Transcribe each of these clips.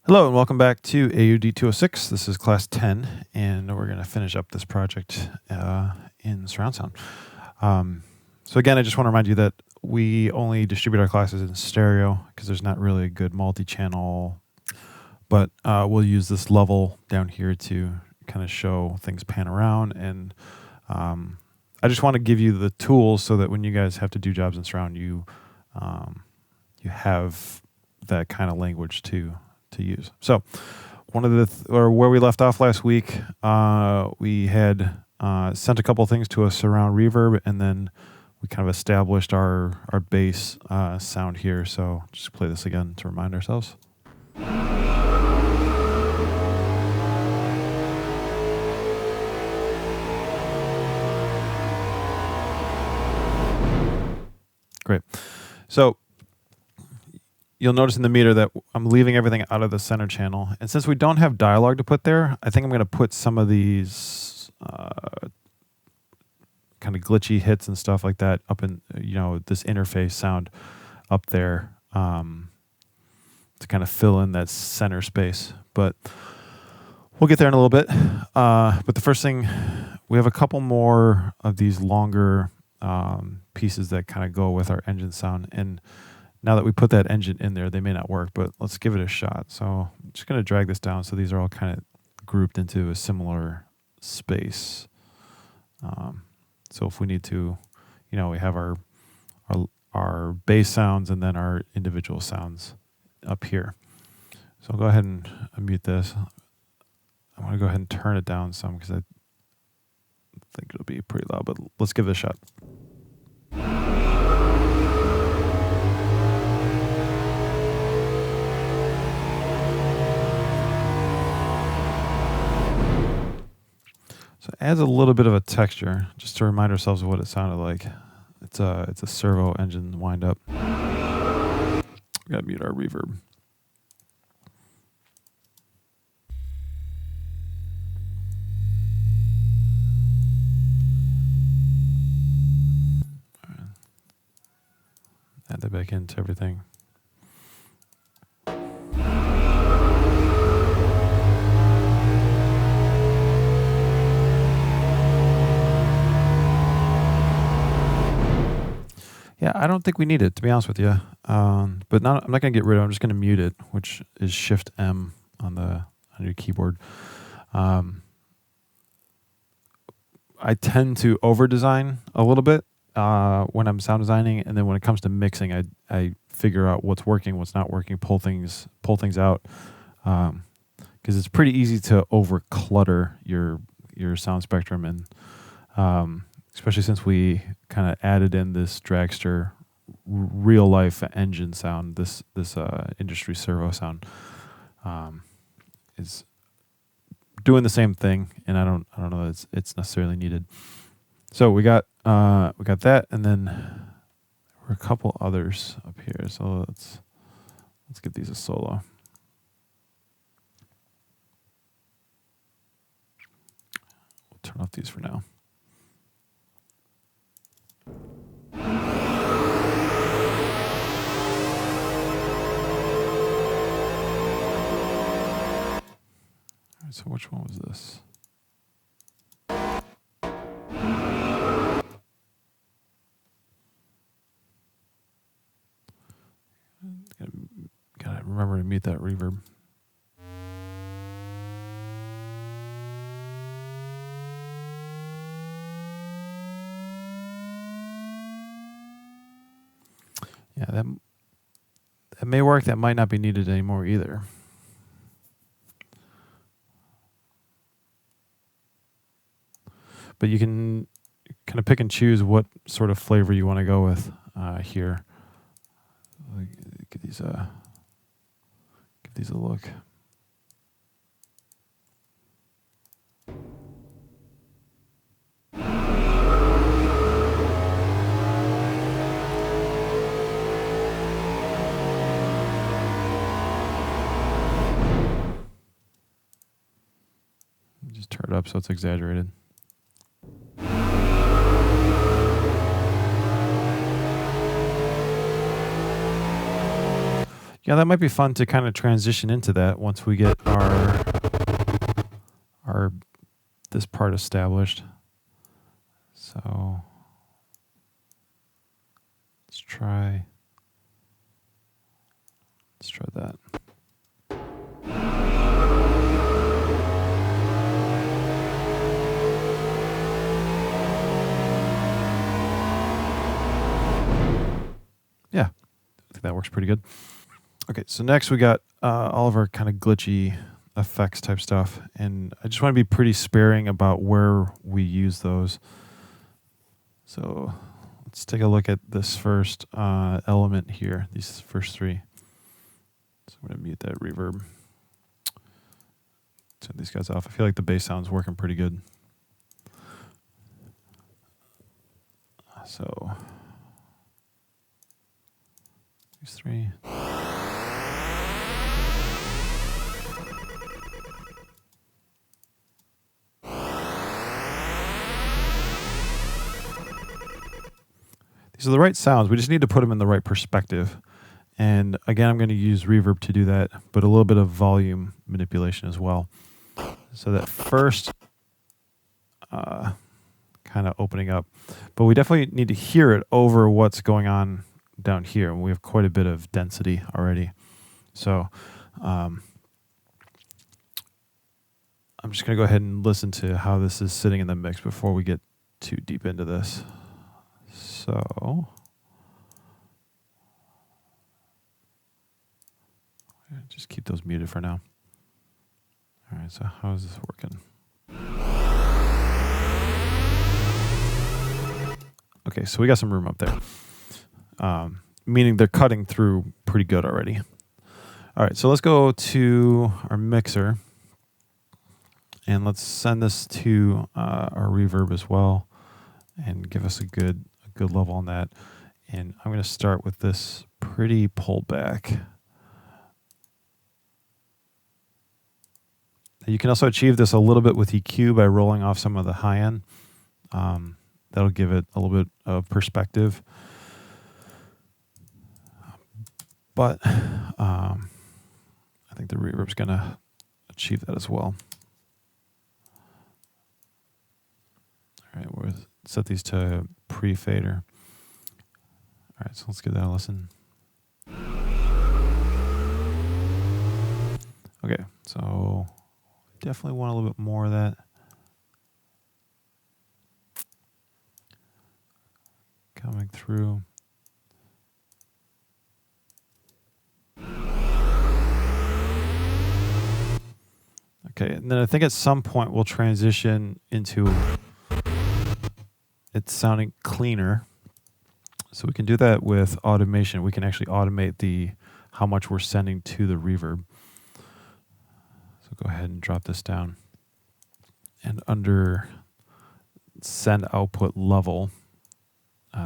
Hello and welcome back to aud206. This is class 10, and we're going to finish up this project in surround sound. So again, I just want to remind you that we only distribute our classes in stereo because there's not really a good multi-channel, but we'll use this level down here to kind of show things pan around. And I just want to give you the tools so that when you guys have to do jobs in surround, you have that kind of language to use. So one of the where we left off last week, we had sent a couple of things to a surround reverb, and then we kind of established our bass sound here. So just play this again to remind ourselves. Great. So you'll notice in the meter that I'm leaving everything out of the center channel. And since we don't have dialogue to put there, I think I'm going to put some of these kind of glitchy hits and stuff like that up in, this interface sound up there to kind of fill in that center space. But we'll get there in a little bit. But the first thing, we have a couple more of these longer pieces that kind of go with our engine sound. And now that we put that engine in there, they may not work, but let's give it a shot. So I'm just going to drag this down so these are all kind of grouped into a similar space. So if we need to, we have our bass sounds and then our individual sounds up here. So I'll go ahead and mute this. I want to go ahead and turn it down some because I think it'll be pretty loud, but let's give it a shot. So it adds a little bit of a texture, just to remind ourselves of what it sounded like. It's a servo engine wind up. We gotta mute our reverb. All right. Add that back into everything. Yeah, I don't think we need it, to be honest with you. But I'm not going to get rid of it. I'm just going to mute it, which is Shift M on your keyboard. I tend to over-design a little bit when I'm sound designing, and then when it comes to mixing, I figure out what's working, what's not working, pull things out, because it's pretty easy to over-clutter your sound spectrum, and especially since we kind of added in this dragster real life engine sound, this industry servo sound is doing the same thing, and I don't know that it's necessarily needed. So we got that, and then there were a couple others up here. So let's get these a solo. We'll turn off these for now. So which one was this? Gotta remember to mute that reverb. Yeah, that may work. That might not be needed anymore either. But you can kind of pick and choose what sort of flavor you want to go with here. Give these a look. Just turn it up so it's exaggerated. Yeah, that might be fun to kind of transition into that once we get our this part established. So let's try that. Yeah, I think that works pretty good. Okay, so next we got all of our kind of glitchy effects type stuff, and I just want to be pretty sparing about where we use those. So let's take a look at this first element here, these first three. So I'm going to mute that reverb. Turn these guys off. I feel like the bass sound's working pretty good. So these three. These are the right sounds. We just need to put them in the right perspective. And again, I'm going to use reverb to do that, but a little bit of volume manipulation as well. So that first kind of opening up. But we definitely need to hear it over what's going on down here. We have quite a bit of density already. So I'm just going to go ahead and listen to how this is sitting in the mix before we get too deep into this. So just keep those muted for now. All right, so how is this working? Okay, so we got some room up there, meaning they're cutting through pretty good already. All right, so let's go to our mixer, and let's send this to our reverb as well, and give us a good level on that. And I'm going to start with this pretty pulled back. You can also achieve this a little bit with EQ by rolling off some of the high end. That'll give it a little bit of perspective. But I think the reverb's going to achieve that as well. All right, we'll set these to pre-fader. All right, so let's give that a listen. Okay, so definitely want a little bit more of that. Coming through. Okay, and then I think at some point we'll transition into it sounding cleaner. So we can do that with automation. We can actually automate how much we're sending to the reverb. So go ahead and drop this down. And under send output level,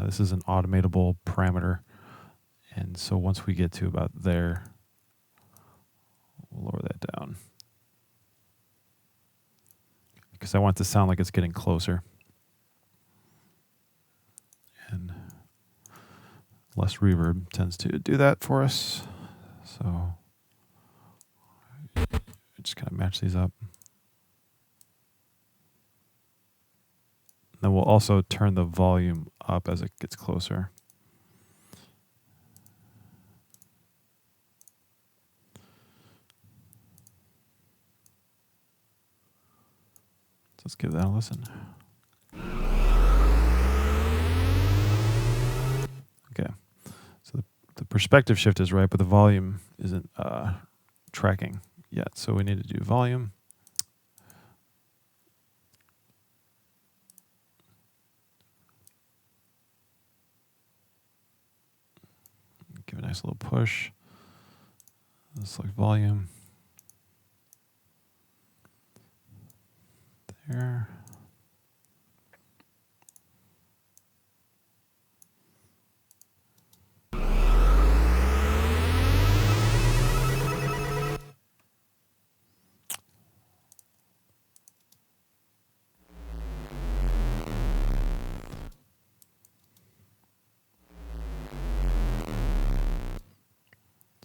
this is an automatable parameter. And so once we get to about there, we'll lower that down. Because I want it to sound like it's getting closer. And less reverb tends to do that for us. So just kind of match these up. Then we'll also turn the volume up as it gets closer. So let's give that a listen. Okay, so the perspective shift is right, but the volume isn't tracking yet. So we need to do volume. Give a nice little push. Select volume. There.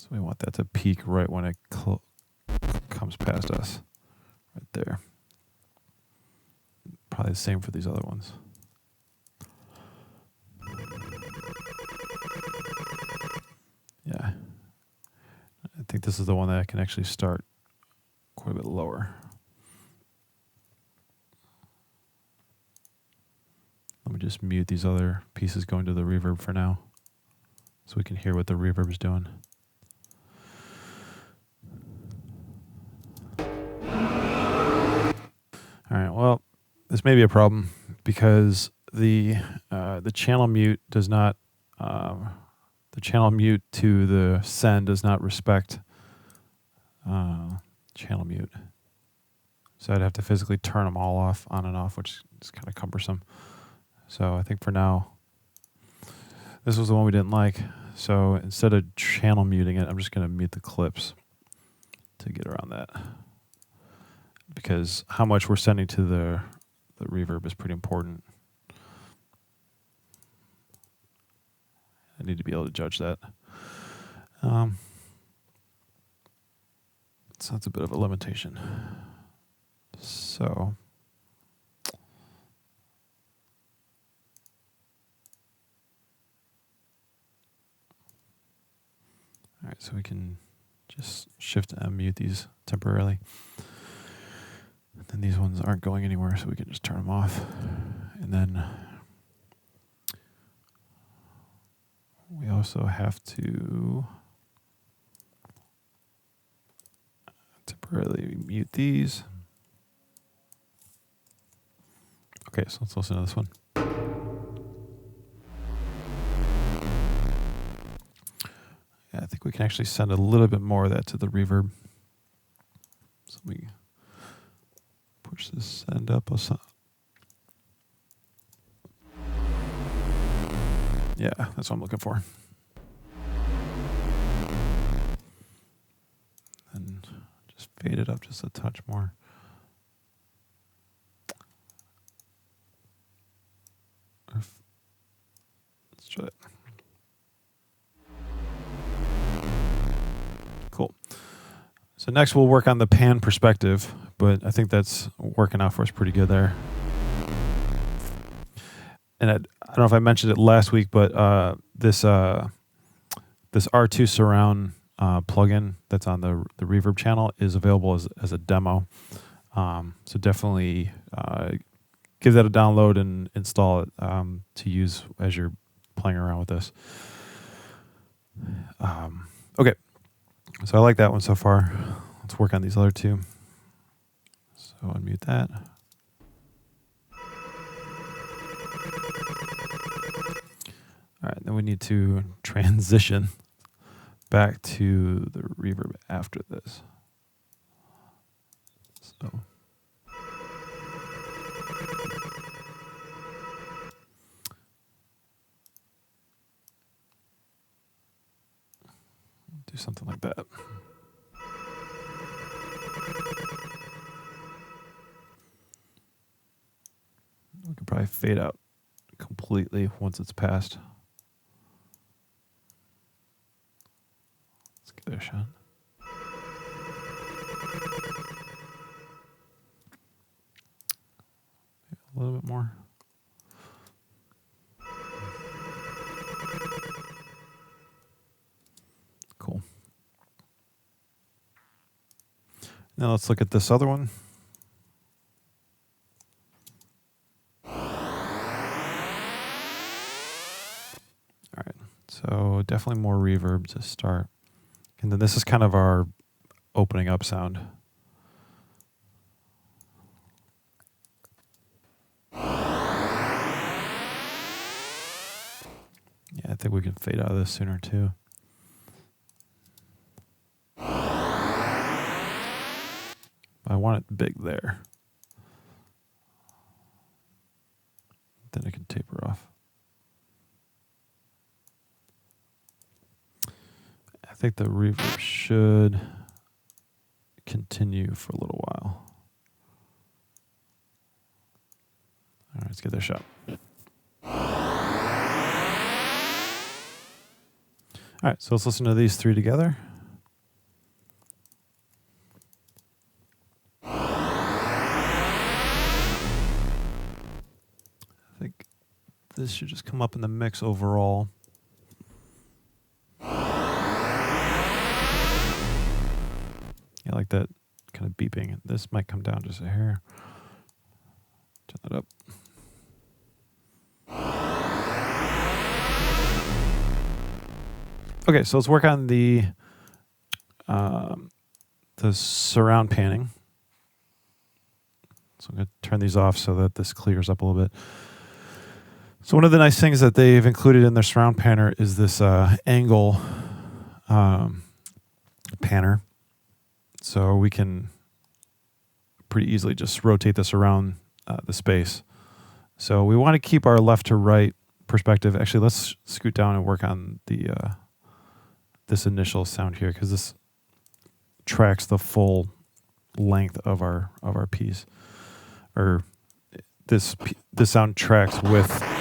So we want that to peak right when it comes past us, right there. Probably the same for these other ones. Yeah. I think this is the one that I can actually start quite a bit lower. Let me just mute these other pieces going to the reverb for now, so we can hear what the reverb is doing. All right, well, this may be a problem because the channel mute does not, the channel mute to the send does not respect channel mute. So I'd have to physically turn them all off, on and off, which is kind of cumbersome. So I think for now, this was the one we didn't like. So instead of channel muting it, I'm just going to mute the clips to get around that. Because how much we're sending to the reverb is pretty important. I need to be able to judge that. So that's a bit of a limitation. So all right, so we can just shift and mute these temporarily. And then these ones aren't going anywhere, so we can just turn them off. And then we also have to temporarily mute these. Okay, so let's listen to this one. Yeah, I think we can actually send a little bit more of that to the reverb. So we push this send up. Yeah, that's what I'm looking for. And just fade it up just a touch more. Let's try it. Cool. So next we'll work on the pan perspective, but I think that's working out for us pretty good there. And I don't know if I mentioned it last week, but this R2 surround plugin that's on the reverb channel is available as a demo. So definitely give that a download and install it to use as you're playing around with this. Okay, so I like that one so far. Let's work on these other two. So unmute that. All right, then we need to transition back to the reverb after this. So do something like that. We could probably fade out completely once it's passed. Let's give it a shot. A little bit more. Cool. Now let's look at this other one. All right, so definitely more reverb to start. And then this is kind of our opening up sound. Yeah, I think we can fade out of this sooner too. I want it big there. Then it can taper off. I think the reverb should continue for a little while. All right, let's give that a shot. All right, so let's listen to these three together. this should just come up in the mix overall. I like that kind of beeping. This might come down just a hair. Turn that up. Okay, so let's work on the surround panning. So I'm going to turn these off so that this clears up a little bit. So one of the nice things that they've included in their surround panner is this angle panner. So we can pretty easily just rotate this around the space. So we want to keep our left to right perspective. Actually, let's scoot down and work on the this initial sound here, because this tracks the full length of our piece. Or this sound tracks with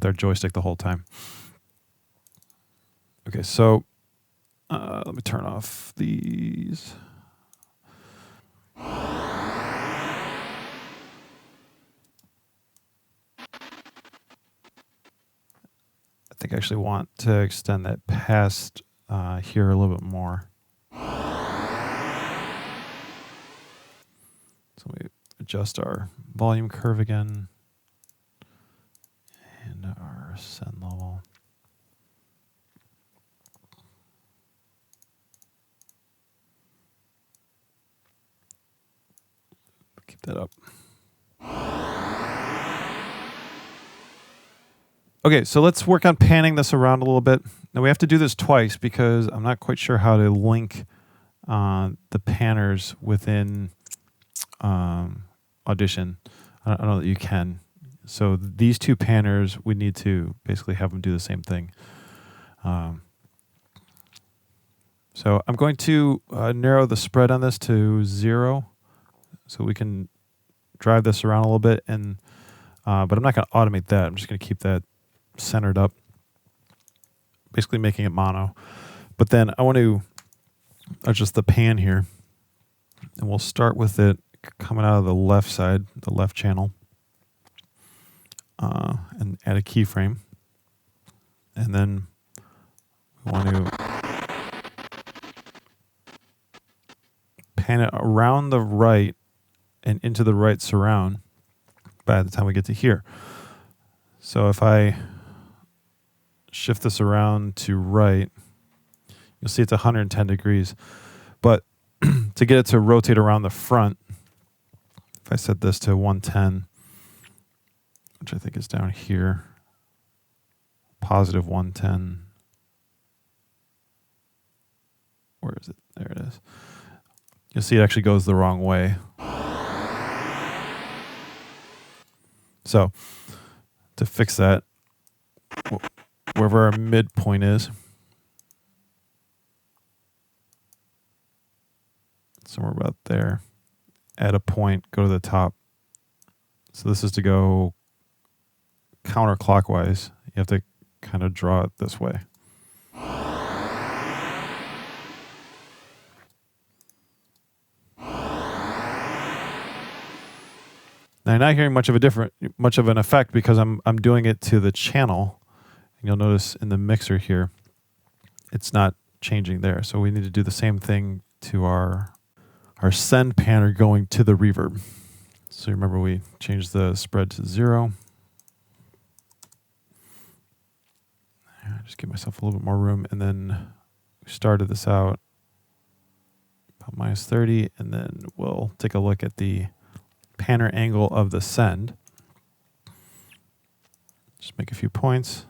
our joystick the whole time. Okay, so let me turn off these. I think I actually want to extend that past here a little bit more. So we adjust our volume curve again and our send level. Keep that up. Okay, so let's work on panning this around a little bit. Now we have to do this twice because I'm not quite sure how to link the panners within Audition. I don't know that you can. So these two panners, we need to basically have them do the same thing. So I'm going to narrow the spread on this to 0 so we can drive this around a little bit. And but I'm not going to automate that. I'm just going to keep that centered up, basically making it mono. But then I want to adjust the pan here, and we'll start with it coming out of the left side, the left channel, and add a keyframe. And then we want to pan it around the right and into the right surround by the time we get to here. So if I shift this around to right, you'll see it's 110 degrees. But to get it to rotate around the front, if I set this to 110, which I think is down here, positive 110. Where is it? There it is. You'll see it actually goes the wrong way. So to fix that, wherever our midpoint is, somewhere about there, add a point, go to the top. So this is to go counterclockwise. You have to kind of draw it this way. Now you're not hearing much of an effect because I'm doing it to the channel. And you'll notice in the mixer here, it's not changing there. So we need to do the same thing to our send panner going to the reverb. So remember we changed the spread to 0. Just give myself a little bit more room, and then we started this out about -30, and then we'll take a look at the panner angle of the send. Just make a few points.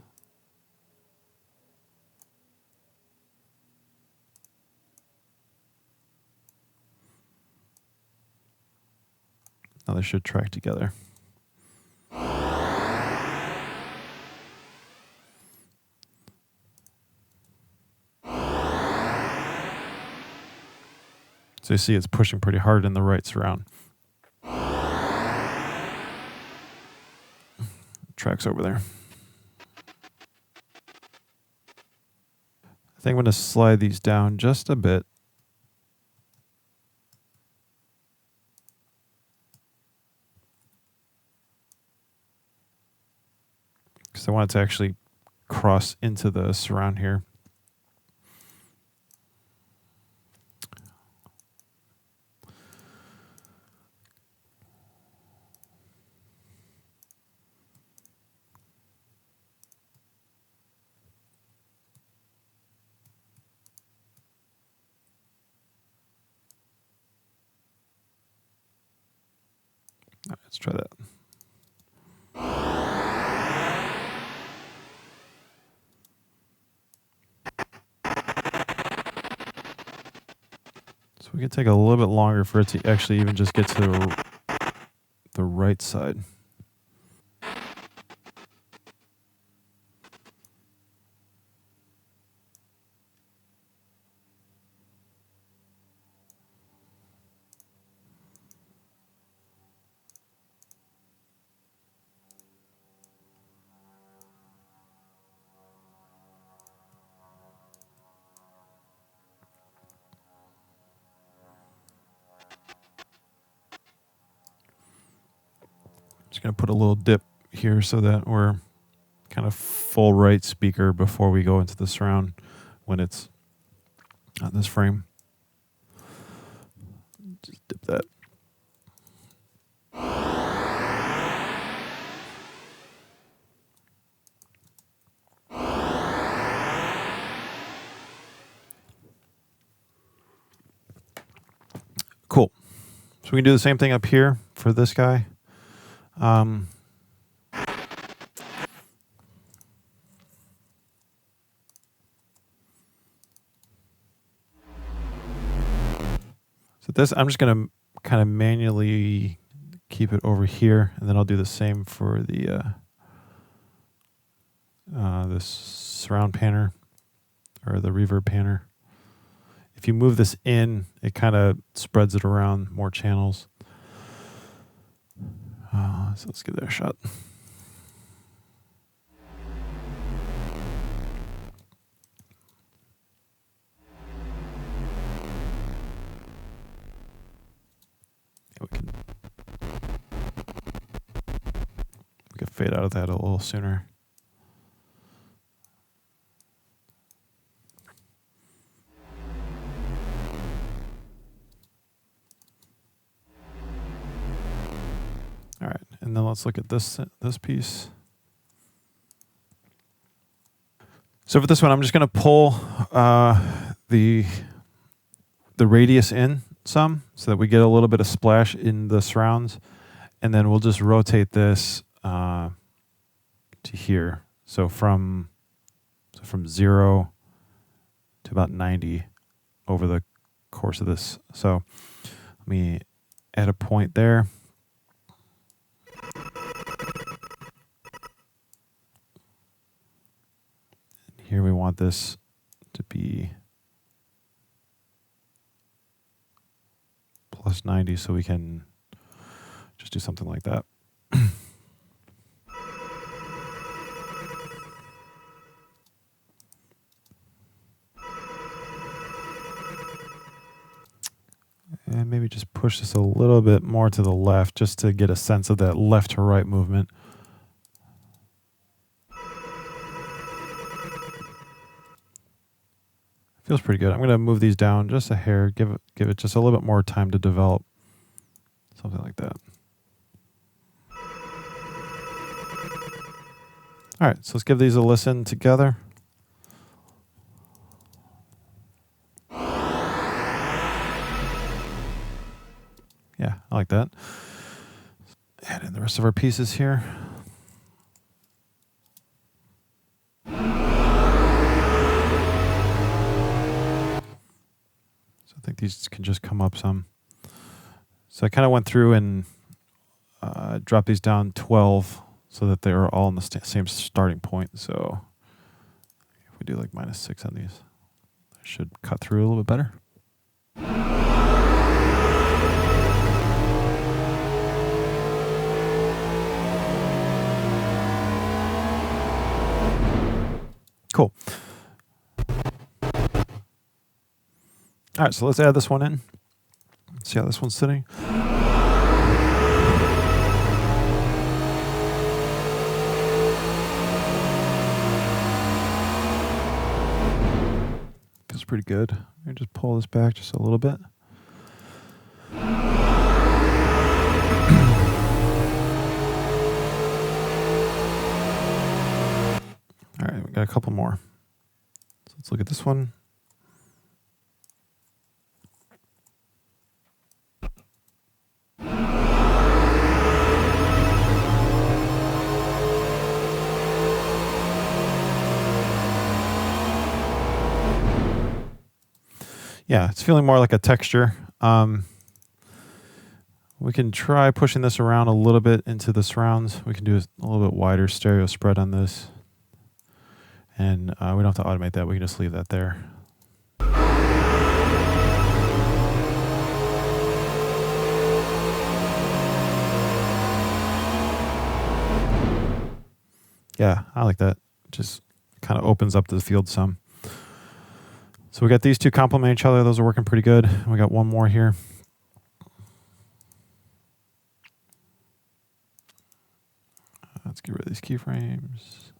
Now they should track together. So you see it's pushing pretty hard in the right surround. Tracks over there. I think I'm going to slide these down just a bit. I want it to actually cross into the surround here. All right, let's try that. So we can take a little bit longer for it to actually even just get to the right side. Just going to put a little dip here so that we're kind of full right speaker before we go into the surround when it's on this frame. Just dip that. Cool. So we can do the same thing up here for this guy. So this, I'm just going to kind of manually keep it over here, and then I'll do the same for the this surround panner or the reverb panner. If you move this in, it kind of spreads it around more channels. So let's give that a shot. We can fade out of that a little sooner. All right, and then let's look at this piece. So for this one, I'm just going to pull the radius in some so that we get a little bit of splash in the surrounds, and then we'll just rotate this to here. So from 0 to about 90 over the course of this. So let me add a point there. Here we want this to be plus 90, so we can just do something like that. And maybe just push this a little bit more to the left just to get a sense of that left to right movement. Feels pretty good. I'm going to move these down just a hair, give it just a little bit more time to develop. Something like that. All right, so let's give these a listen together. Yeah, I like that. Add in the rest of our pieces here. I think these can just come up some. So I kind of went through and dropped these down 12 so that they are all in the same starting point. So if we do like -6 on these, I should cut through a little bit better. Cool. All right, so let's add this one in. Let's see how this one's sitting. pretty good. Let me just pull this back just a little bit. All right, we got a couple more. So let's look at this one. Yeah, it's feeling more like a texture. We can try pushing this around a little bit into the surrounds. We can do a little bit wider stereo spread on this. And we don't have to automate that. We can just leave that there. Yeah, I like that. Just kind of opens up the field some. So we got these two complement each other. Those are working pretty good. We got one more here. Let's get rid of these keyframes.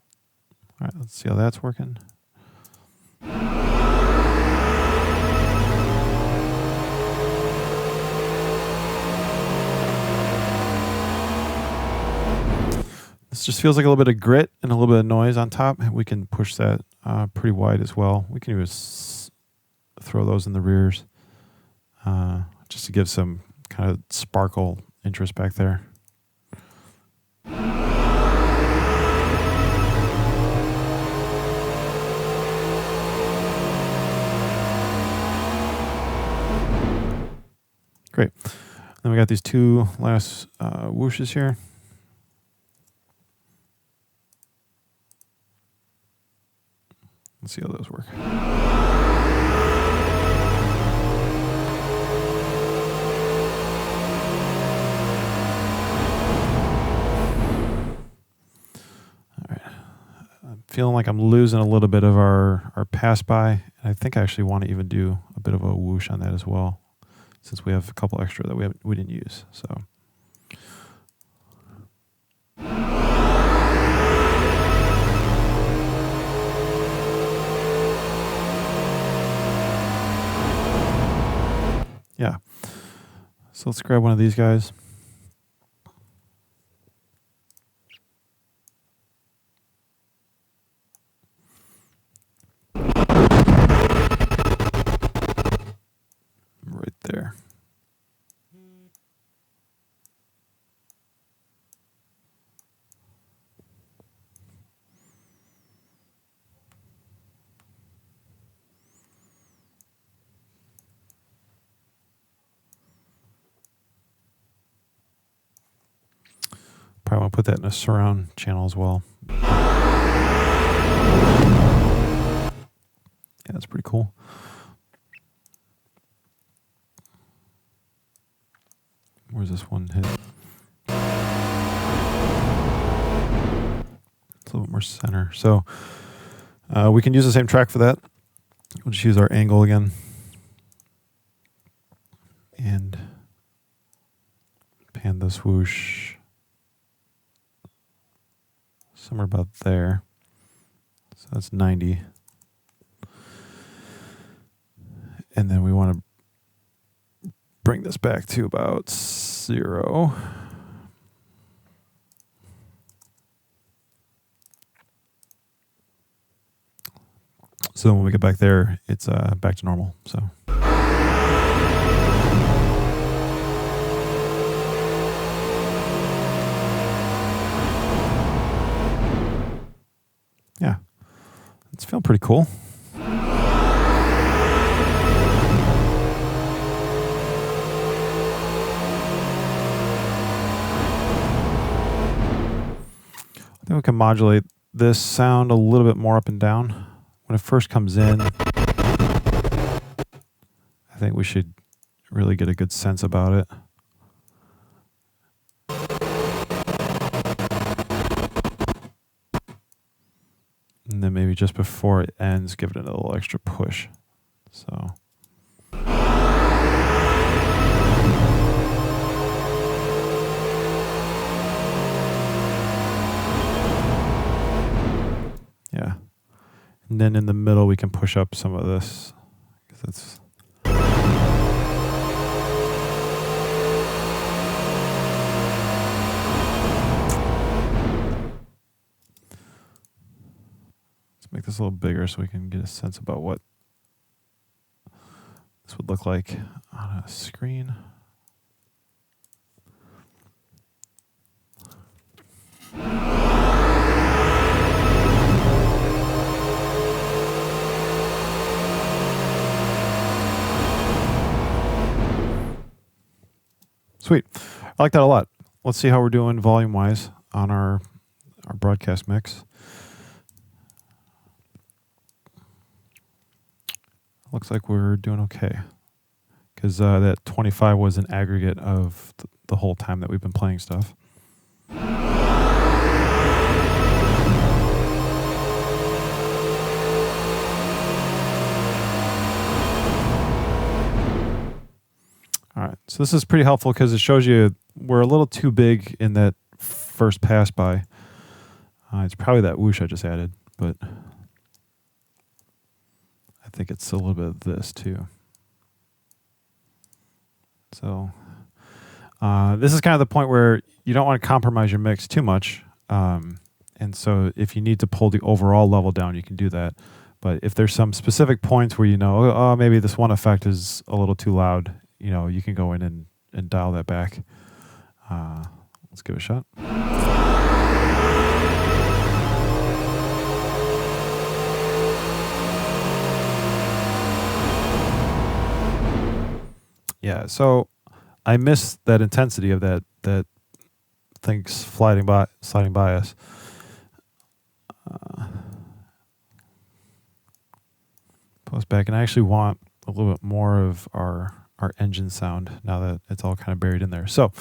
All right, let's see how that's working. This just feels like a little bit of grit and a little bit of noise on top. We can push that pretty wide as well. We can even throw those in the rears just to give some kind of sparkle interest back there. Great. Then we got these two last whooshes here. Let's see how those work. All right. I'm feeling like I'm losing a little bit of our pass by. And I think I actually want to even do a bit of a whoosh on that as well, since we have a couple extra that we didn't use. So. Yeah. So let's grab one of these guys. Right there. Probably want to put that in a surround channel as well. Yeah, that's pretty cool. Where's this one hit? It's a little bit more center. So we can use the same track for that. We'll just use our angle again. And pan the swoosh somewhere about there. So that's 90. And then we want to bring this back to about 0. So when we get back there, it's back to normal. So. Yeah, it's feeling pretty cool. I think we can modulate this sound a little bit more up and down. When it first comes in, I think we should really get a good sense about it. And then maybe just before it ends, give it a little extra push. So. Yeah. And then in the middle, we can push up some of this That's make this a little bigger so we can get a sense about what this would look like on a screen. Sweet. I like that a lot. Let's see how we're doing volume-wise on our broadcast mix. Looks like we're doing okay, because that 25 was an aggregate of the whole time that we've been playing stuff. All right, so this is pretty helpful because it shows you we're a little too big in that first pass by. It's probably that whoosh I just added, but I think it's a little bit of this too. So this is kind of the point where you don't want to compromise your mix too much. And so if you need to pull the overall level down, you can do that. But if there's some specific points where you know, oh, maybe this one effect is a little too loud, you know, you can go in and dial that back. Let's give it a shot. Yeah, so I miss that intensity of that thing sliding by us. Post back, and I actually want a little bit more of our engine sound now that it's all kind of buried in there. So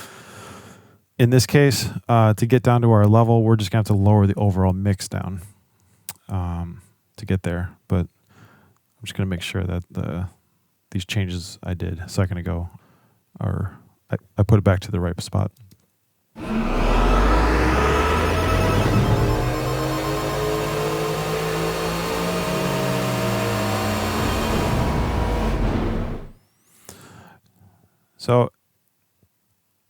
in this case, to get down to our level, we're just going to have to lower the overall mix down to get there. But I'm just going to make sure that these changes I did a second ago I put it back to the right spot. So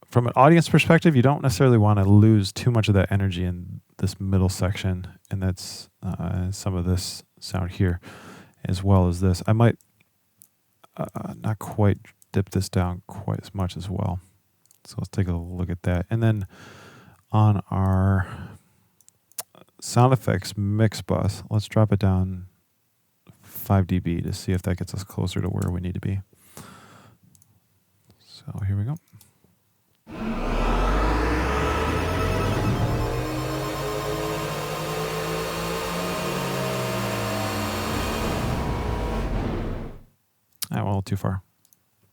from an audience perspective, you don't necessarily want to lose too much of that energy in this middle section, and that's some of this sound here, as well as this. I might not quite dip this down quite as much as well. So let's take a look at that. And then on our sound effects mix bus, let's drop it down 5 dB to see if that gets us closer to where we need to be. So here we go. Well, a little too far.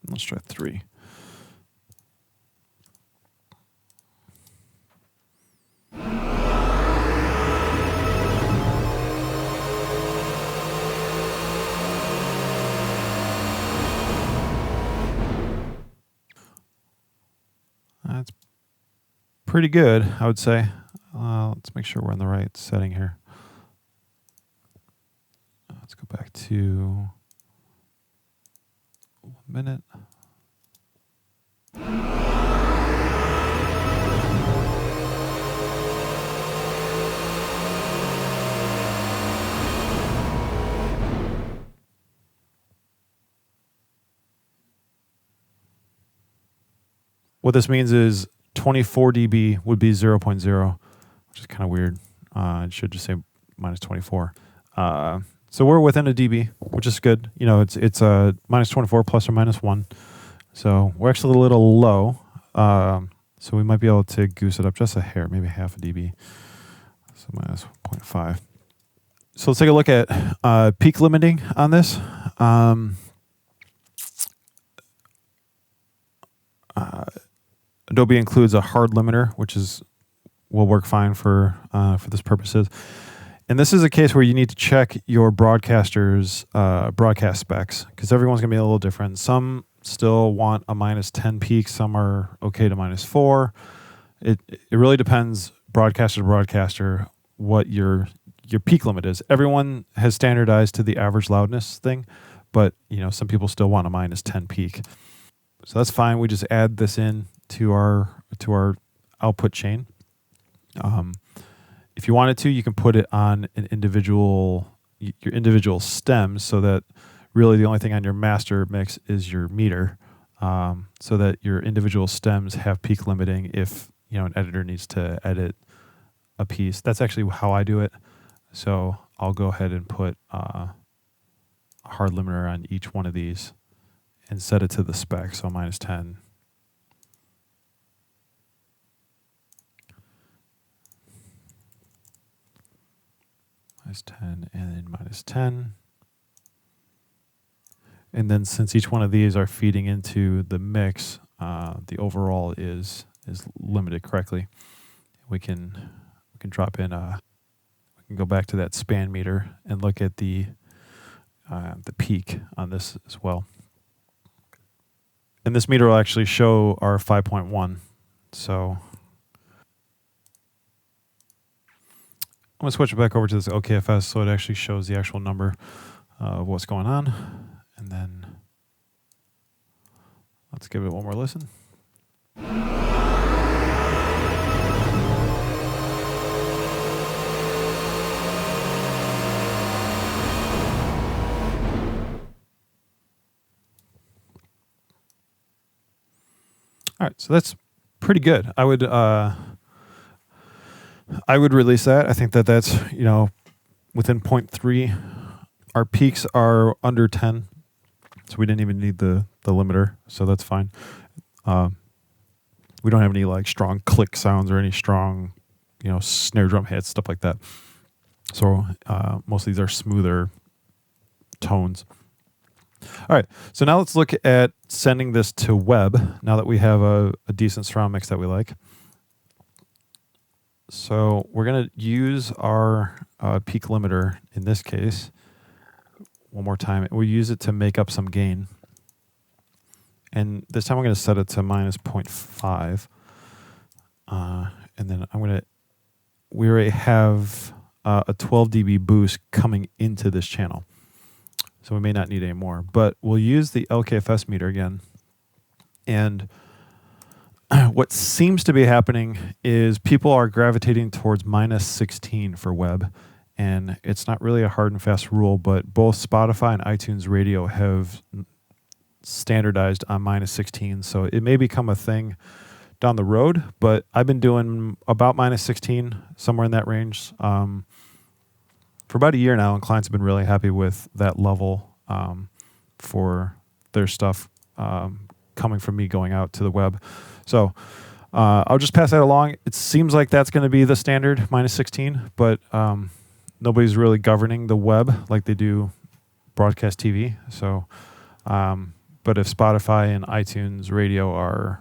Let's try 3. That's pretty good, I would say. Let's make sure we're in the right setting here. Let's go back to 1 minute. What this means is 24 dB would be 0.0, which is kind of weird. It should just say minus 24. So we're within a dB, which is good. You know, it's minus 24 plus or minus 1. So we're actually a little low. So we might be able to goose it up just a hair, maybe half a dB. So minus 0.5. So let's take a look at peak limiting on this. Adobe includes a hard limiter, which will work fine for this purposes. And this is a case where you need to check your broadcaster's broadcast specs, because everyone's going to be a little different. Some still want a minus 10 peak. Some are okay to minus 4. It really depends broadcaster to broadcaster what your peak limit is. Everyone has standardized to the average loudness thing, but some people still want a -10 peak. So that's fine. We just add this in to our output chain. If you wanted to, you can put it on your individual stems, so that really the only thing on your master mix is your meter, so that your individual stems have peak limiting if an editor needs to edit a piece. That's actually how I do it. So I'll go ahead and put a hard limiter on each one of these and set it to the spec. So -10. -10 and then -10. And then since each one of these are feeding into the mix, the overall is limited correctly. We can drop in we can go back to that span meter and look at the peak on this as well. And this meter will actually show our 5.1. So I'm going to switch it back over to this OKFS so it actually shows the actual number of what's going on. And then let's give it one more listen. All right, so that's pretty good. I would release that. I think that's within 0.3. Our peaks are under 10, so we didn't even need the limiter, so that's fine. We don't have any like strong click sounds or any strong snare drum hits, stuff like that. So most of these are smoother tones. All right, so now let's look at sending this to web now that we have a decent surround mix that we like. So we're going to use our peak limiter in this case one more time. We'll use it to make up some gain. And this time I'm going to set it to -0.5. And then we already have a 12 dB boost coming into this channel. So we may not need any more, but we'll use the LKFS meter again. And what seems to be happening is people are gravitating towards -16 for web. And it's not really a hard and fast rule, but both Spotify and iTunes Radio have standardized on -16. So it may become a thing down the road, but I've been doing about -16, somewhere in that range, for about a year now, and clients have been really happy with that level for their stuff coming from me going out to the web. So I'll just pass that along. It seems like that's going to be the standard, -16, but nobody's really governing the web like they do broadcast TV. So, but if Spotify and iTunes Radio are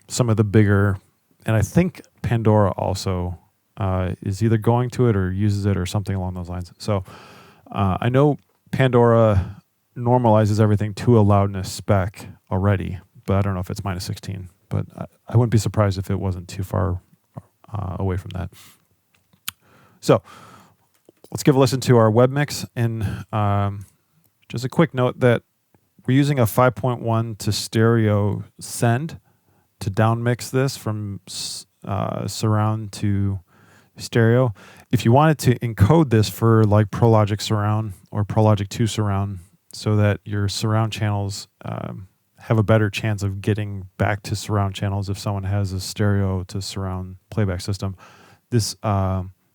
some of the bigger, and I think Pandora also is either going to it or uses it or something along those lines. So I know Pandora normalizes everything to a loudness spec already, but I don't know if it's -16. But I wouldn't be surprised if it wasn't too far away from that. So let's give a listen to our web mix. And just a quick note that we're using a 5.1 to stereo send to down mix this from surround to stereo. If you wanted to encode this for like ProLogic surround or ProLogic 2 surround so that your surround channels have a better chance of getting back to surround channels if someone has a stereo to surround playback system, this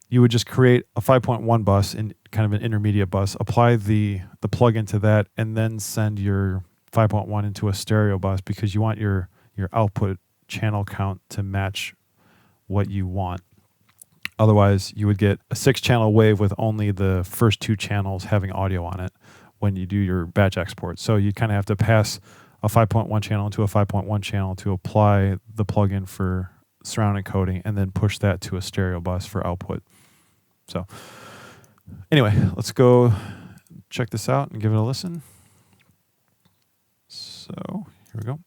you would just create a 5.1 bus in kind of an intermediate bus, apply the plug-in to that, and then send your 5.1 into a stereo bus because you want your output channel count to match what you want. Otherwise, you would get a 6-channel wave with only the first 2 channels having audio on it when you do your batch export. So you kind of have to pass a 5.1 channel into a 5.1 channel to apply the plugin for surround encoding and then push that to a stereo bus for output. So anyway, let's go check this out and give it a listen. So here we go.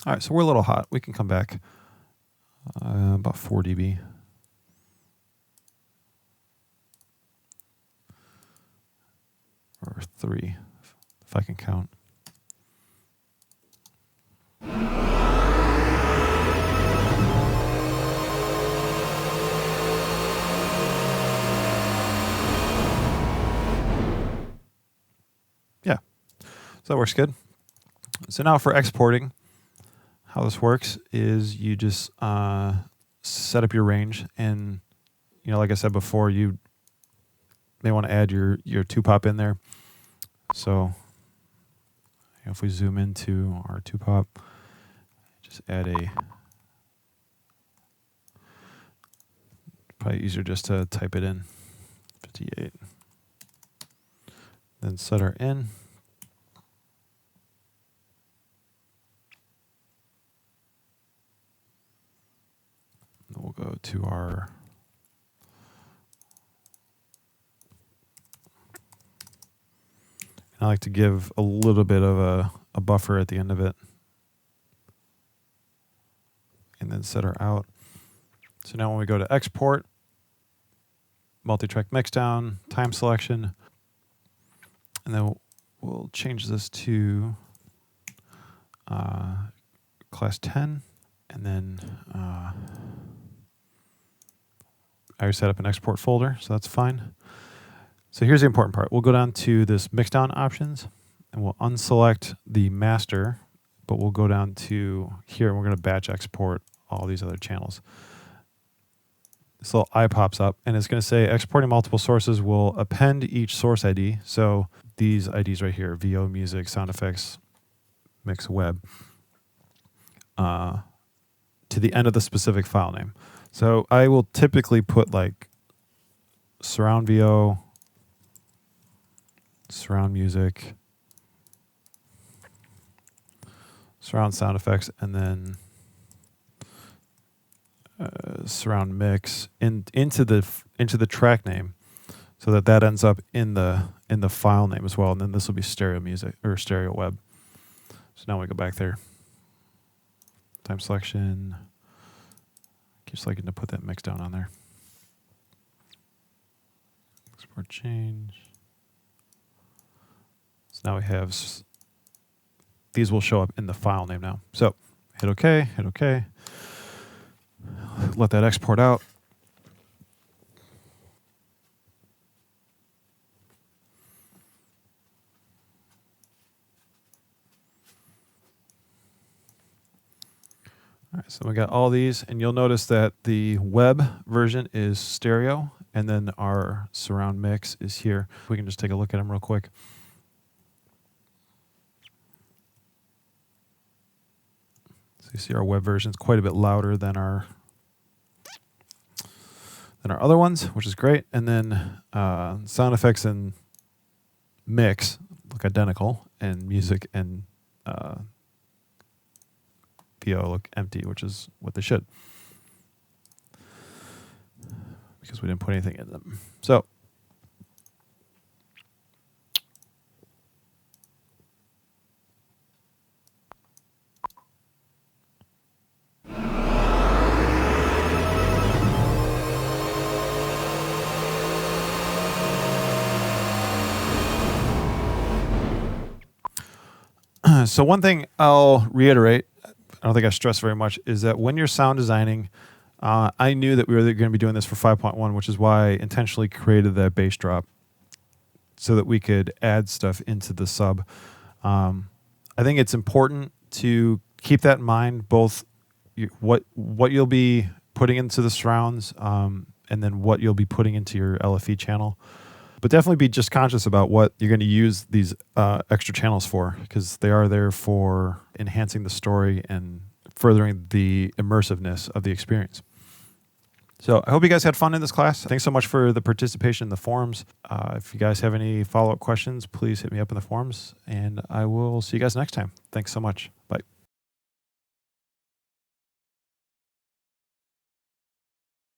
All right, so we're a little hot. We can come back about 4 dB. Or 3, if I can count. Yeah, so that works good. So now for exporting, how this works is you just set up your range, and like I said before, you may want to add your 2-pop in there. So if we zoom into our 2-pop, just add probably easier just to type it in, 58. Then set our in. Then we'll go to our I like to give a little bit of a buffer at the end of it. And then set our out. So now when we go to export, multi-track mixdown, time selection, and then we'll change this to class 10, and then I already set up an export folder, so that's fine. So here's the important part. We'll go down to this mixdown options, and we'll unselect the master, but we'll go down to here, and we're going to batch export all these other channels. This little eye pops up, and it's going to say exporting multiple sources will append each source ID. So these IDs right here, VO, music, sound effects, mix, web, to the end of the specific file name. So I will typically put like surround VO, surround music, surround sound effects, and then surround mix into the track name, so that ends up in the file name as well. And then this will be stereo music or stereo web. So now we go back there. Time selection. Keeps liking to put that mix down on there. Export change. So now we have these will show up in the file name now. So hit OK, hit OK. Let that export out. All right, so we got all these, and you'll notice that the web version is stereo, and then our surround mix is here. We can just take a look at them real quick. So you see our web version is quite a bit louder than our other ones, which is great. And then sound effects and mix look identical, and music and VO look empty, which is what they should, because we didn't put anything in them. So so one thing I'll reiterate, I don't think I stress very much, is that when you're sound designing, I knew that we were going to be doing this for 5.1, which is why I intentionally created that bass drop so that we could add stuff into the sub. I think it's important to keep that in mind, both what you'll be putting into the surrounds and then what you'll be putting into your LFE channel. But definitely be just conscious about what you're going to use these extra channels for, because they are there for enhancing the story and furthering the immersiveness of the experience. So I hope you guys had fun in this class. Thanks so much for the participation in the forums. If you guys have any follow-up questions, please hit me up in the forums, and I will see you guys next time. Thanks so much. Bye.